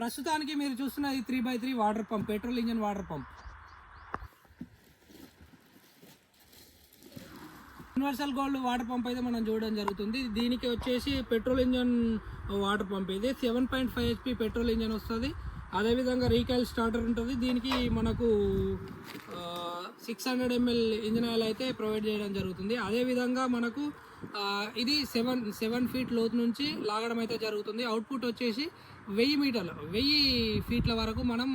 ప్రస్తుతానికి మీరు చూస్తున్నది 3x3 water pump, petrol engine water pump. Universal gold water pump అయితే మనం చూడడం జరుగుతుంది. దీనికి వచ్చేసి పెట్రోల్ ఇంజన్ వాటర్ పంప్ ఇది 7.5 HP పెట్రోల్ ఇంజన్ వస్తుంది. అదేవిధంగా రీకాయిల్ స్టార్టర్ ఉంటుంది. దీనికి మనకు 600 ml ఇంజన్ ఆయిల్ అయితే ప్రొవైడ్ చేయడం జరుగుతుంది. అదేవిధంగా మనకు ఇది 7 ఫీట్ లోతు నుంచి లాగడం అయితే జరుగుతుంది. అవుట్పుట్ వచ్చేసి 1000 ఫీట్ల వరకు మనం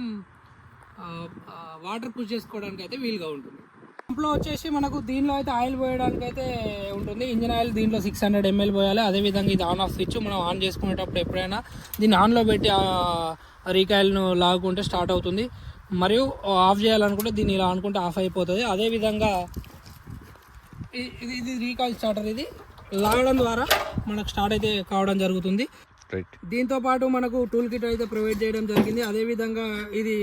వాటర్ పుష్ చేసుకోవడానికి అయితే వీలుగా ఉంటుంది. పంప్లో వచ్చేసి మనకు దీనిలో అయితే ఆయిల్ పోయడానికి అయితే ఉంటుంది. ఇంజన్ ఆయిల్ దీంట్లో 600 ml పోయాలి. అదేవిధంగా ఇది ఆన్ ఆఫ్ స్విచ్. మనం ఆన్ చేసుకునేటప్పుడు ఎప్పుడైనా దీన్ని ఆన్లో పెట్టి రీకాయిల్ను లాగుకుంటే స్టార్ట్ అవుతుంది. మరియు ఆఫ్ చేయాలనుకుంటే దీన్ని ఇలా అనుకుంటే ఆఫ్ అయిపోతుంది. అదేవిధంగా ఇది రీకాయిల్ స్టార్టర్. ఇది లాగడం ద్వారా మనకు స్టార్ట్ అయితే కావడం జరుగుతుంది. దీంతో పాటు మనకు టూల్ కిట్ అయితే ప్రొవైడ్ చేయడం జరిగింది. అదేవిధంగా ఇది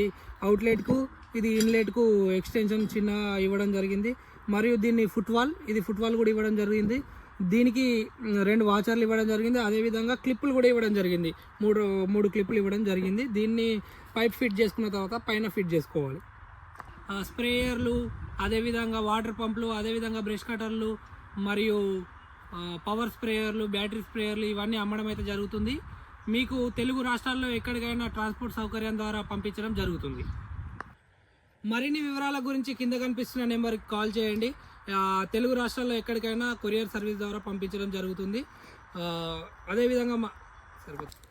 అవుట్లెట్కు, ఇది ఇన్లెట్కు ఎక్స్టెన్షన్ చిన్న ఇవ్వడం జరిగింది. మరియు దీన్ని ఫుట్వాల్ కూడా ఇవ్వడం జరిగింది. దీనికి 2 వాచర్లు ఇవ్వడం జరిగింది. అదేవిధంగా క్లిప్పులు కూడా ఇవ్వడం జరిగింది. మూడు క్లిప్పులు ఇవ్వడం జరిగింది. దీన్ని పైప్ ఫిట్ చేసుకున్న తర్వాత పైన ఫిట్ చేసుకోవాలి. స్ప్రేయర్లు, అదేవిధంగా వాటర్ పంపులు, అదేవిధంగా బ్రష్ కటర్లు మరియు పవర్ స్ప్రేయర్లు, బ్యాటరీ స్ప్రేయర్లు ఇవన్నీ అమ్మడం అయితే జరుగుతుంది. మీకు తెలుగు రాష్ట్రాల్లో ఎక్కడికైనా ట్రాన్స్పోర్ట్ సౌకర్యం ద్వారా పంపించడం జరుగుతుంది. మరిన్ని వివరాల గురించి కింద కనిపిస్తున్న నెంబర్కి కాల్ చేయండి. తెలుగు రాష్ట్రాల్లో ఎక్కడికైనా కొరియర్ సర్వీస్ ద్వారా పంపించడం జరుగుతుంది. అదేవిధంగా సరిపోతుంది.